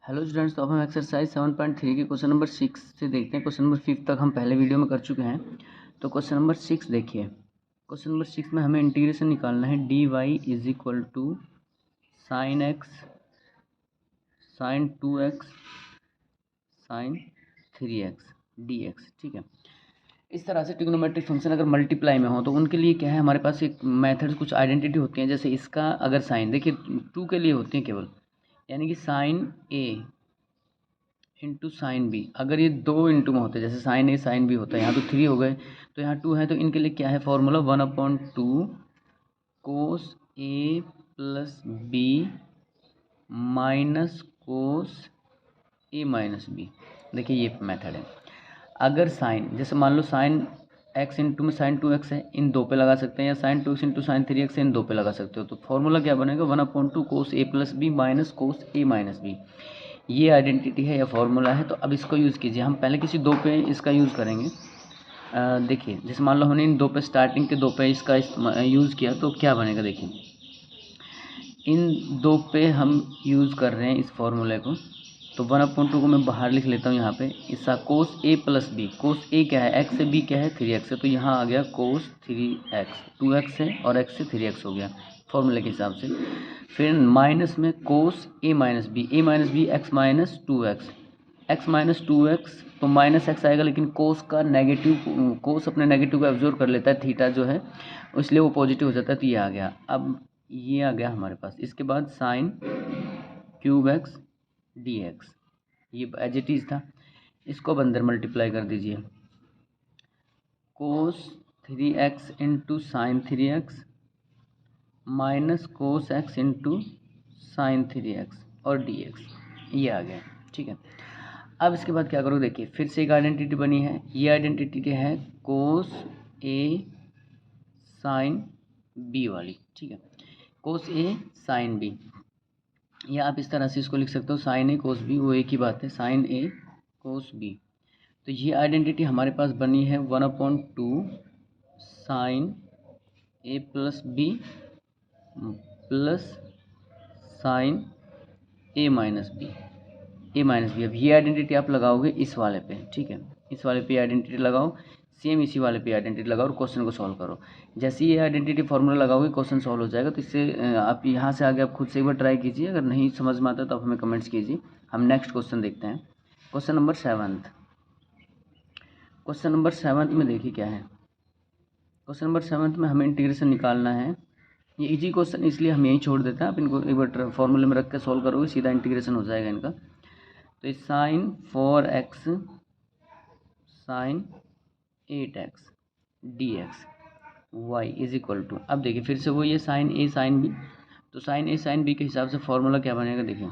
Hello students, तो अब हम एक्सरसाइज 7.3 के क्वेश्चन नंबर 6 से देखते हैं। क्वेश्चन नंबर 5 तक हम पहले वीडियो में कर चुके हैं। तो क्वेश्चन नंबर 6 देखिए। क्वेश्चन नंबर 6 में हमें इंटीग्रेशन निकालना है। D Y is equal to sine X sine 2x sine 3x D X. ठीक है, इस तरह से ट्रिग्नोमेट्रिक फंक्शन अगर मल्टीप्लाई में हो तो उनके लिए क्या है, हमारे पास एक मेथड, कुछ आइडेंटिटी होती हैं। जैसे इसका अगर साइन देखिए 2 के लिए होती है केवल, यानी कि साइन ए इंटू साइन बी। अगर ये 2 इंटू में होते हैं, जैसे साइन ए साइन बी होता है, यहाँ तो 3 हो गए, तो यहाँ 2 है, तो इनके लिए क्या है formula 1/2 cos A plus B minus cos A minus B. देखिए ये मेथड है। अगर साइन, जैसे मान लो साइन एक्स इंटू में साइन 2x है, इन 2 पे लगा सकते हैं, या sign 2x into sine 3x है, इन 2 पे लगा सकते हो। तो फॉर्मूला क्या बनेगा 1/2 कोस ए plus B minus cos A minus B. ये आइडेंटिटी है या फॉर्मूला है। तो अब इसको यूज़ कीजिए। हम पहले किसी 2 पे इसका यूज़ करेंगे। देखिए जैसे मान लो हमने इन 2 पे, स्टार्टिंग के 2 पे इसका यूज़ किया, तो क्या बनेगा देखिए। इन 2 पे हम यूज़ कर रहे हैं इस फॉर्मूले को, तो 1/2 को मैं बाहर लिख लेता हूँ यहाँ पे। इसका कोस ए प्लस बी, कोस ए क्या है, एक्स से बी क्या है 3x है, तो यहाँ आ गया कोस 3x, 2x है और x से 3x हो गया फॉर्मूले के हिसाब से। फिर माइनस में cos A minus B x minus 2x, x minus 2x, तो माइनस एक्स आएगा, लेकिन कोस का नेगेटिव, कोस अपने नेगेटिव को एब्जॉर्ब कर लेता है, थीटा जो है, इसलिए वो पॉजिटिव हो जाता है। तो ये आ गया। अब ये आ गया हमारे पास। इसके बाद sine cube x D x, ये एज इट इज़ था। इसको अब अंदर मल्टीप्लाई कर दीजिए। कोस 3x into sine 3x minus cos x into sine 3x और डी एक्स, ये आ गया। ठीक है, अब इसके बाद क्या करो, देखिए फिर से एक आइडेंटिटी बनी है। ये आइडेंटिटी क्या है, कोस ए साइन बी वाली। ठीक है, कोस ए साइन बी, या आप इस तरह से इसको लिख सकते हो, साइन ए कोस बी, वो एक ही बात है, साइन ए कोस बी। तो ये आइडेंटिटी हमारे पास बनी है 1/2 साइन ए प्लस बी प्लस साइन ए माइनस बी, अब ये आइडेंटिटी आप लगाओगे इस वाले पे। ठीक है, इस वाले पे आइडेंटिटी लगाओ, सेम इसी वाले पे आइडेंटिटी लगाओ और क्वेश्चन को सॉल्व करो। जैसे ही ये आइडेंटिटी फार्मूला लगाओगे क्वेश्चन सॉल्व हो जाएगा। तो इससे आप यहाँ से आगे आप खुद से एक बार ट्राई कीजिए। अगर नहीं समझ में आता तो आप हमें कमेंट्स कीजिए। हम नेक्स्ट क्वेश्चन देखते हैं। Question number 7। क्वेश्चन नंबर 7 में देखिए क्या है। क्वेश्चन नंबर 7 में हमें इंटीग्रेशन निकालना है। ये इजी क्वेश्चन इसलिए हम यहीं छोड़ देते हैं। आप इनको एक बार फॉर्मूले में रख के सॉल्व करोगे, सीधा इंटीग्रेशन हो जाएगा इनका। तो sine 4x sine 8x D X Y is equal to, अब देखिए फिर से वो ये साइन ए साइन बी। तो साइन ए साइन बी के हिसाब से फॉर्मूला क्या बनेगा, देखिए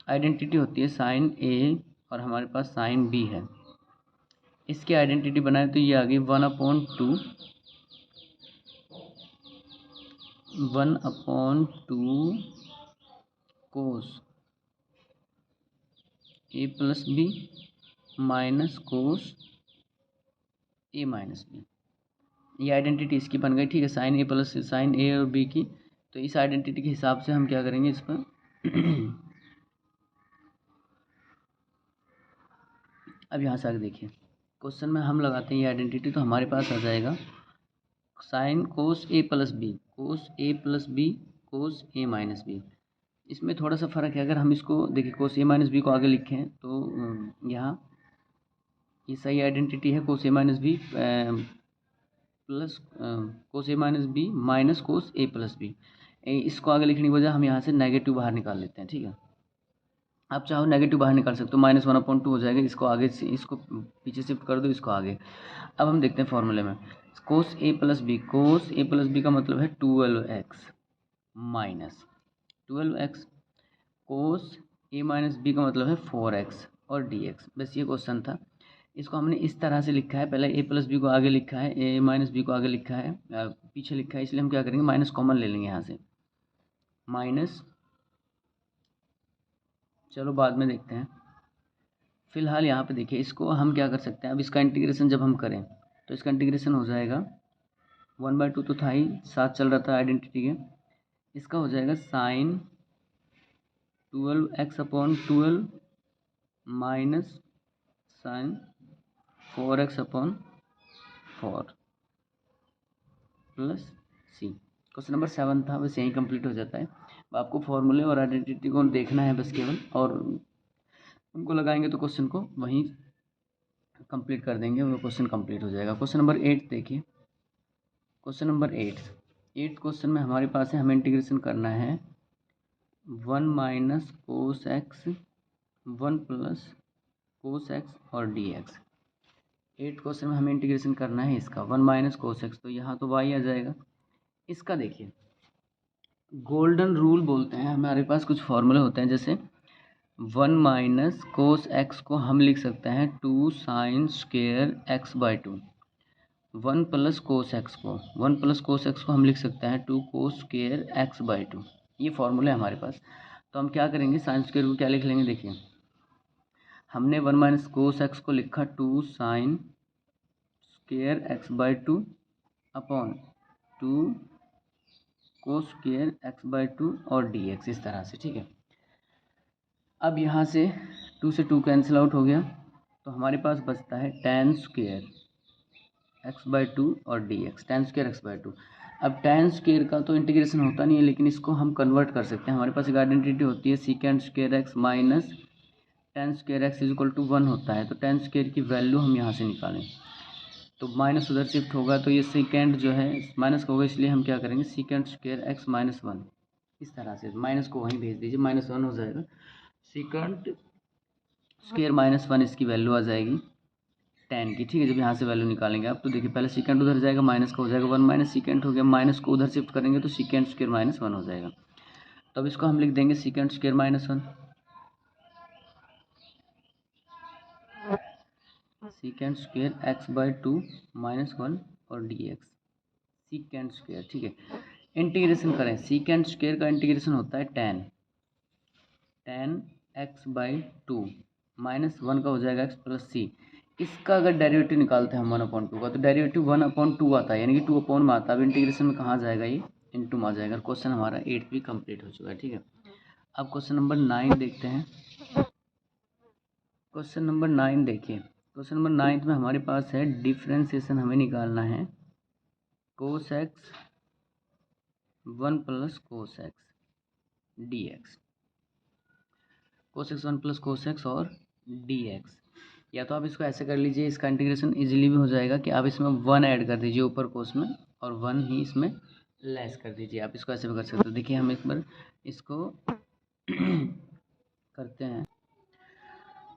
आइडेंटिटी होती है साइन ए और हमारे पास साइन बी है। इसकी आइडेंटिटी बनाए तो ये आ गई 1/2 कोस ए plus B minus cos A minus B. ये आइडेंटिटी इसकी बन गई। ठीक है, साइन ए प्लस साइन ए और बी की। तो इस आइडेंटिटी के हिसाब से हम क्या करेंगे इस पर अब यहाँ से आगे देखिए, क्वेश्चन में हम लगाते हैं ये आइडेंटिटी, तो हमारे पास आ जाएगा sine cos A plus B cos A minus B. इसमें थोड़ा सा फ़र्क है। अगर हम इसको देखिए कोस ए माइनस बी को आगे लिखें तो यहाँ ये सही आइडेंटिटी है, कोस A minus B plus cos A minus B minus cos A plus B. इसको आगे लिखने की वजह हम यहाँ से नेगेटिव बाहर निकाल लेते हैं। ठीक है, आप चाहो नेगेटिव बाहर निकाल सकते हो, -1/2 हो जाएगा। इसको आगे से, इसको पीछे शिफ्ट कर दो, इसको आगे। अब हम देखते हैं फॉर्मूले में कोस ए प्लस बी का मतलब है 12x minus 12x, cos A minus B का मतलब है 4x और dx। बस ये क्वेश्चन था। इसको हमने इस तरह से लिखा है, पहले ए प्लस बी को आगे लिखा है, ए माइनस बी को आगे लिखा है, पीछे लिखा है, इसलिए हम क्या करेंगे माइनस कॉमन ले लेंगे यहाँ से। माइनस, चलो बाद में देखते हैं। फिलहाल यहाँ पे देखिए, इसको हम क्या कर सकते हैं, अब इसका इंटीग्रेशन जब हम करें तो इसका इंटीग्रेशन हो जाएगा 1/2 तो था ही, साथ चल रहा था आइडेंटिटी के। इसका हो जाएगा sine 12x/12 minus sine 4x upon 4 plus C. Question number 7 था, बस यहीं कंप्लीट हो जाता है। अब आपको फॉर्मूले और आइडेंटिटी को देखना है बस केवल, और उनको लगाएंगे तो क्वेश्चन को वहीं कंप्लीट कर देंगे, वो क्वेश्चन कंप्लीट हो जाएगा। क्वेश्चन नंबर 8 देखिए। क्वेश्चन नंबर 8 क्वेश्चन में हमारे पास है, हमें इंटीग्रेशन करना है 1 minus cos x 1 plus cos x और डी एक्स। 8 क्वेश्चन में हमें इंटीग्रेशन करना है इसका 1 माइनस कोस एक्स, तो यहाँ तो वाई आ जाएगा। इसका देखिए गोल्डन रूल बोलते हैं, हमारे पास कुछ फॉर्मूले होते हैं, जैसे 1 माइनस कोस एक्स को हम लिख सकते हैं 2 sine square x by 2। 1 plus cos x को हम लिख सकते हैं 2 कोस स्क्वेयर एक्स बाई 2। ये फॉर्मूला है हमारे पास। तो हम क्या करेंगे, साइन स्क्वेयर को क्या लिख लेंगे, देखिए हमने 1 माइनस कोस एक्स को लिखा 2 sine square x by 2 upon 2 cos square x by 2 और डी एक्स, इस तरह से, ठीक है। अब यहाँ से 2 से 2 कैंसिल आउट हो गया, तो हमारे पास बचता है tan स्क्वेयर एक्स बाई 2 और D x, tan square x by 2। अब tan स्क्वेयर का तो इंटीग्रेशन होता नहीं है, लेकिन इसको हम कन्वर्ट कर सकते हैं। हमारे पास एक आइडेंटिटी होती है secant square X minus tan square X is equal to 1 होता है। तो tan स्क्वेयर की वैल्यू हम यहाँ से निकालें, तो माइनस उधर शिफ्ट होगा, तो ये सीकेंड जो है माइनस का होगा, इसलिए हम क्या करेंगे सीकेंड स्क्वेयर एक्स माइनस 1, इस तरह से माइनस को वहीं भेज दीजिए, माइनस 1 हो जाएगा। सीकेंड स्क्वेयर माइनस 1 इसकी वैल्यू आ जाएगी tan की, ठीक है। जब यहाँ से वैल्यू निकालेंगे आप, तो देखिए पहले सीकेंड उधर जाएगा, माइनस का हो जाएगा 1 माइनस सीकेंड हो गया, माइनस को उधर शिफ्ट करेंगे तो सीकेंड स्क्वेयर माइनस 1 हो जाएगा। तो अब इसको हम लिख देंगे secant square minus 1, सीकेंड square x by 2 minus 1 और डी एक्स सीकेंड स्क्वेयर, ठीक है। इंटीग्रेशन करें, सीकेंड स्क्वेयर का इंटीग्रेशन होता है tan एक्स बाई 2 माइनस 1 का हो जाएगा एक्स प्लस सी। इसका अगर डेरिवेटिव निकालते हैं हम 1/2 का, तो डेरिवेटिव 1/2 आता है, यानी कि 2 अपॉन में आता है। अब इंटीग्रेशन में कहाँ जाएगा, ये इनटू में आ जाएगा। क्वेश्चन हमारा 8 भी कंप्लीट हो चुका है, ठीक है। अब क्वेश्चन नंबर 9 देखते हैं। क्वेश्चन नंबर 9 देखिए। क्वेश्चन नंबर 9 में हमारे पास है डिफ्रेंसिएशन हमें निकालना है cos x 1 plus cos x D x, cos x 1 plus cos x और डी एक्स। या तो आप इसको ऐसे कर लीजिए, इसका इंटीग्रेशन इजीली भी हो जाएगा कि आप इसमें 1 ऐड कर दीजिए ऊपर कोस में, और 1 ही इसमें लेस कर दीजिए। आप इसको ऐसे भी कर सकते हो। देखिए हम एक बार इसको करते हैं,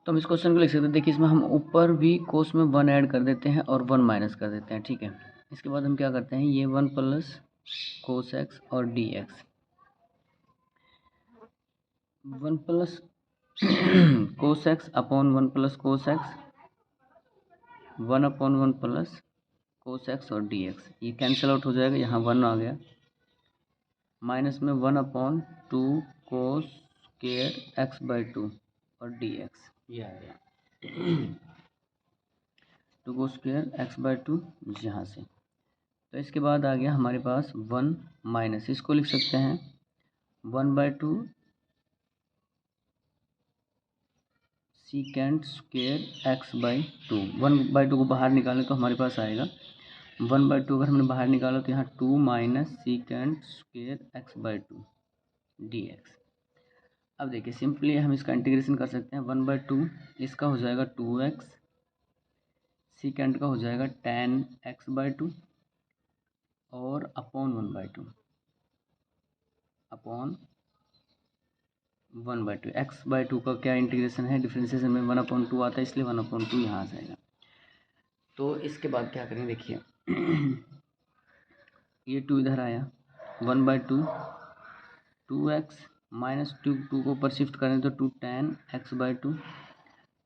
तो हम इस क्वेश्चन को लिख सकते हैं। देखिए इसमें हम ऊपर भी कोस में 1 ऐड कर देते हैं और 1 माइनस कर देते हैं, ठीक है। इसके बाद हम क्या करते हैं, ये 1 प्लस कोस एक्स और D x, 1 plus cos x upon 1 plus cos x, 1 upon 1 plus cos x और डी एक्स, ये कैंसिल आउट हो जाएगा, यहाँ 1 आ गया, माइनस में 1 upon 2 cos square x by 2 और डी एक्स, ये आ गया 2 कोस स्क्वायर एक्स बाई 2 यहाँ से। तो इसके बाद आ गया हमारे पास 1 माइनस, इसको लिख सकते हैं 1/2 सीकेंड स्क्वायर एक्स बाई 2। 1/2 को बाहर निकालें तो हमारे पास आएगा 1/2, अगर हमने बाहर निकाला तो यहाँ 2 minus secant square x by 2 D x. अब देखिए सिंपली हम इसका इंटीग्रेशन कर सकते हैं 1/2, इसका हो जाएगा 2x, सीकेंड का हो जाएगा tan x बाई 2 और अपॉन 1/2 अपॉन 1/2। एक्स बाई 2 का क्या इंटीग्रेशन है, डिफ्रेंसिएशन में 1/2 आता है, इसलिए 1/2 यहाँ आ जाएगा। तो इसके बाद क्या करें, देखिए ये 2 इधर आया, 1/2 2x माइनस 2 को ऊपर शिफ्ट करें तो 2 tan x बाई 2,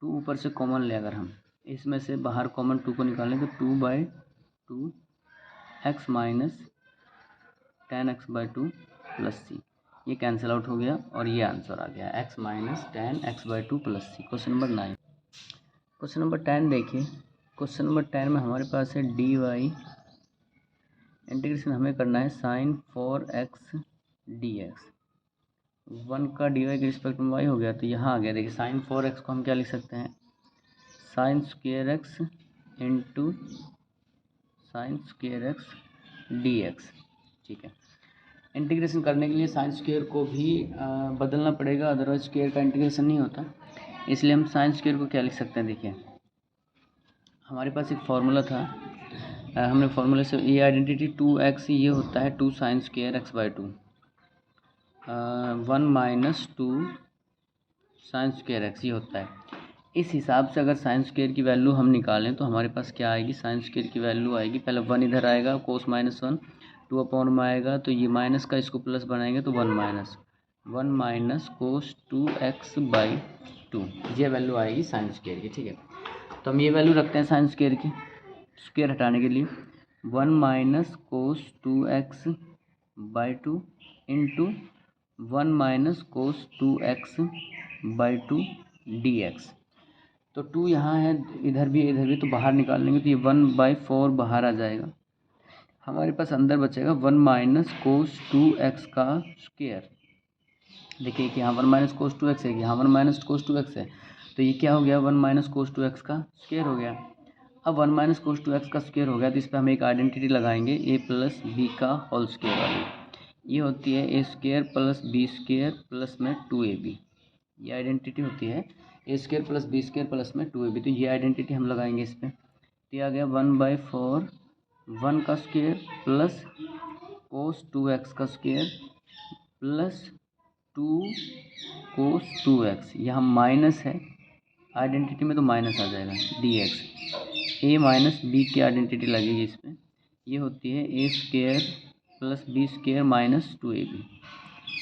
2 ऊपर से कॉमन ले, अगर हम इसमें से बाहर कॉमन 2 को निकालें तो 2/2 x minus tan x by 2 plus C, ये कैंसिल आउट हो गया और ये आंसर आ गया x minus tan x by 2 plus C. Question number 9। Question number 10 देखिए। क्वेश्चन नंबर 10 में हमारे पास है डी वाई, इंटीग्रेशन हमें करना है साइन 4x डी एक्स, 1 का dy के रिस्पेक्ट में y हो गया, तो यहाँ आ गया। देखिए साइन 4x को हम क्या लिख सकते हैं, sine square x into sine square x D X. ठीक है, इंटीग्रेशन करने के लिए साइन स्क्वेयर को भी बदलना पड़ेगा, अदरवाइज स्क्वेयर का इंटीग्रेशन नहीं होता। इसलिए हम साइन स्क्वेयर को क्या लिख सकते हैं, देखिए हमारे पास एक फार्मूला था, हमने फार्मूले से ये आइडेंटिटी 2x ये होता है 2 sine square x by 2, 1 minus 2 sine square x ये होता है। इस हिसाब से अगर साइन स्क्वेयर की वैल्यू हम निकालें तो हमारे पास क्या आएगी, साइन स्क्वेयर की वैल्यू आएगी, पहले 1 इधर आएगा, कोस -1 2 अपॉन में आएगा, तो ये माइनस का इसको प्लस बनाएंगे तो 1 माइनस कोस 2x बाई 2 ये वैल्यू आएगी साइन स्क्वेयर की। ठीक है, तो हम ये वैल्यू रखते हैं साइन स्क्वेयर की, स्क्वेयर हटाने के लिए 1 minus cos 2x by 2 into 1 minus cos 2x by 2 dx। तो 2 यहाँ है, इधर भी, तो बाहर निकाल लेंगे तो ये 1/4 बाहर आ जाएगा। हमारे पास अंदर बचेगा 1 माइनस कोस 2x का स्क्वेयर। देखिए कि यहाँ 1 माइनस कोस 2x है, यहाँ 1 माइनस कोस 2x है, तो ये क्या हो गया, 1 माइनस कोस 2x का स्क्वेयर हो गया। अब 1 माइनस कोस 2x का स्क्वेयर हो गया, तो इस पर हम एक आइडेंटिटी लगाएंगे a प्लस बी का होल स्क्वेयर वाली। ये होती है A square plus B square plus में 2ab। ये आइडेंटिटी होती है A square plus B square plus में 2ab। तो ये आइडेंटिटी हम लगाएंगे इस पर, तो आ गया 1/4 1 का स्क्वेयर प्लस कोस 2x का स्क्वेयर प्लस 2 कोस 2x। यहाँ माइनस है आइडेंटिटी में तो माइनस आ जाएगा dx। a माइनस बी की आइडेंटिटी लगेगी इस पर, ये होती है A square plus B square minus 2ab।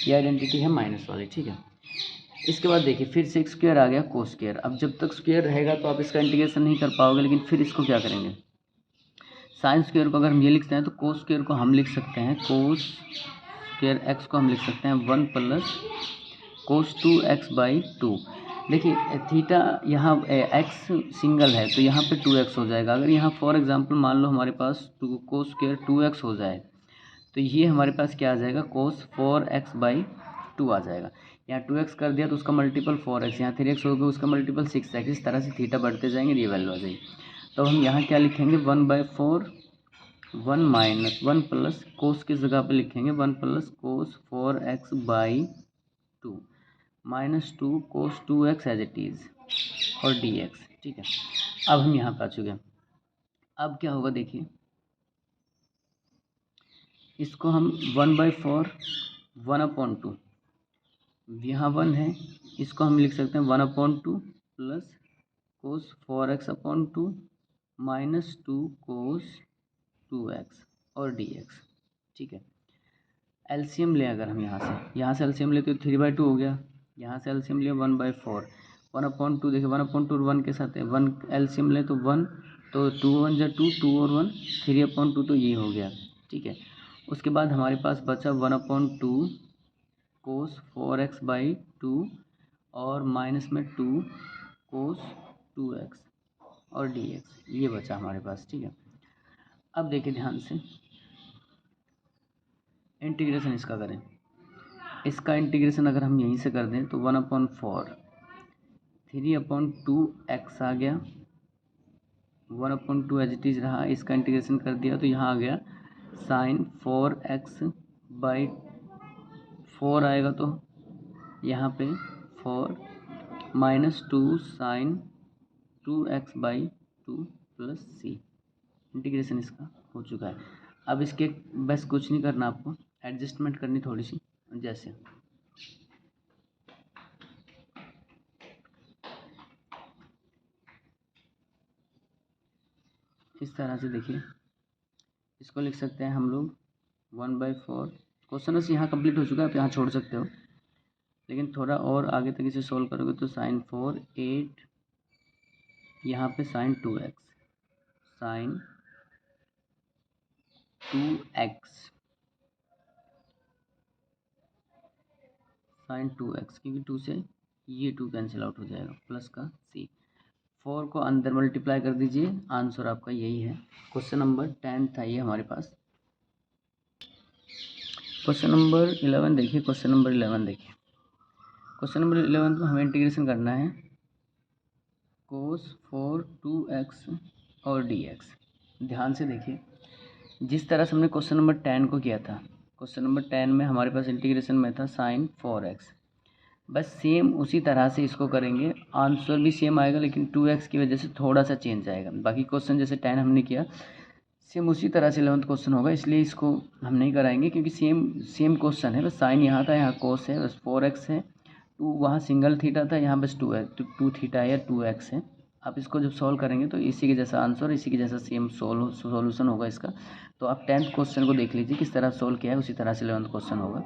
ये आइडेंटिटी है माइनस वाली। ठीक है, इसके बाद देखिए फिर से एक स्क्वायर आ गया कोस स्क्वायर। अब जब तक स्क्वायर रहेगा तो आप इसका इंटीग्रेशन नहीं कर पाओगे, लेकिन फिर इसको क्या करेंगे, साइन स्क्वायर को अगर हम ये लिखते हैं तो कोस स्क्वायर को हम लिख सकते हैं, कोस स्क्वायर एक्स को हम लिख सकते हैं 1 प्लस कोस 2x बाई 2। देखिए थीटा यहाँ एक्स सिंगल है तो यहाँ पे 2x हो जाएगा। अगर यहाँ फॉर एग्जांपल मान लो हमारे पास कोस स्क्वायर 2x हो जाए तो ये हमारे पास क्या आ जाएगा, कोस 4x बाई 2 आ जाएगा। यहाँ 2x कर दिया तो उसका मल्टीपल 4x, यहाँ 3x हो गया उसका मल्टीपल 6x। इस तरह से थीटा बढ़ते जाएंगे, ये वैल्यू आ जाएगी। तो हम यहाँ क्या लिखेंगे, 1/4 1 माइनस 1 प्लस कोस की जगह पे लिखेंगे 1 plus cos 4x by 2 minus 2 cos 2x as it is और dx। ठीक है, अब हम यहाँ पे आ चुके हैं। अब क्या होगा देखिए, इसको हम 1/4 1/2 यहाँ 1 है, इसको हम लिख सकते हैं 1/2 plus cos 4x/2 minus 2 cos 2x और dx। ठीक है, एलसीएम लें अगर हम यहाँ से एलसीएम लेते तो 3/2 हो गया, यहाँ से एलसीएम लिया 1/4 1/2। देखिए 1/2 1 के साथ है, 1 एलसीएम ले तो 1, तो 2 1 जा 2 2 और 1 3/2 तो ये हो गया। ठीक है, उसके बाद हमारे पास बचा 1/2 कोस 4x बाई 2 और माइनस में 2 कोस 2x और dx, ये बचा हमारे पास। ठीक है, अब देखिए ध्यान से इंटीग्रेशन इसका करें। इसका इंटीग्रेशन अगर हम यहीं से कर दें तो 1/4 3/2x आ गया, 1/2 एज इट इज़ रहा, इसका इंटीग्रेशन कर दिया तो यहाँ आ गया साइन 4x बाई 4 आएगा, तो यहाँ पे 4 minus 2 sine 2x by 2 plus c। Integration इसका हो चुका है। अब इसके बस कुछ नहीं करना, आपको एडजस्टमेंट करनी थोड़ी सी, जैसे इस तरह से। देखिए इसको लिख सकते हैं हम लोग 1/4। क्वेश्चन बस यहाँ कंप्लीट हो चुका है, आप यहाँ छोड़ सकते हो, लेकिन थोड़ा और आगे तक इसे सोल्व करोगे तो साइन 4 8 यहाँ पे साइन 2x साइन 2x क्योंकि 2 से ये 2 कैंसिल आउट हो जाएगा, प्लस का c। 4 को अंदर मल्टीप्लाई कर दीजिए, आंसर आपका यही है। क्वेश्चन नंबर 10 था ये हमारे पास। क्वेश्चन नंबर 11 देखिए, क्वेश्चन नंबर 11 देखिए, क्वेश्चन नंबर 11 में हमें इंटीग्रेशन करना है cos 4 2x और dx। ध्यान से देखिए, जिस तरह से हमने क्वेश्चन नंबर 10 को किया था, क्वेश्चन नंबर 10 में हमारे पास इंटीग्रेशन में था sin 4x, बस सेम उसी तरह से इसको करेंगे। आंसर भी सेम आएगा लेकिन 2x की वजह से थोड़ा सा चेंज आएगा। बाकी क्वेश्चन जैसे 10 हमने किया सेम उसी तरह से 11th क्वेश्चन होगा, इसलिए इसको हम नहीं कराएंगे क्योंकि सेम क्वेश्चन है। बस साइन यहाँ था, यहाँ कोस है, बस 4x है, 2 वहाँ सिंगल थीटा था, यहाँ बस 2 है, तो 2 थीटा या 2x है। आप इसको जब सॉल्व करेंगे तो इसी के जैसा आंसर, इसी के जैसा सेम सॉल्यूशन होगा इसका। तो आप 10th क्वेश्चन को देख लीजिए किस तरह सॉल्व किया है, उसी तरह से 11th क्वेश्चन होगा।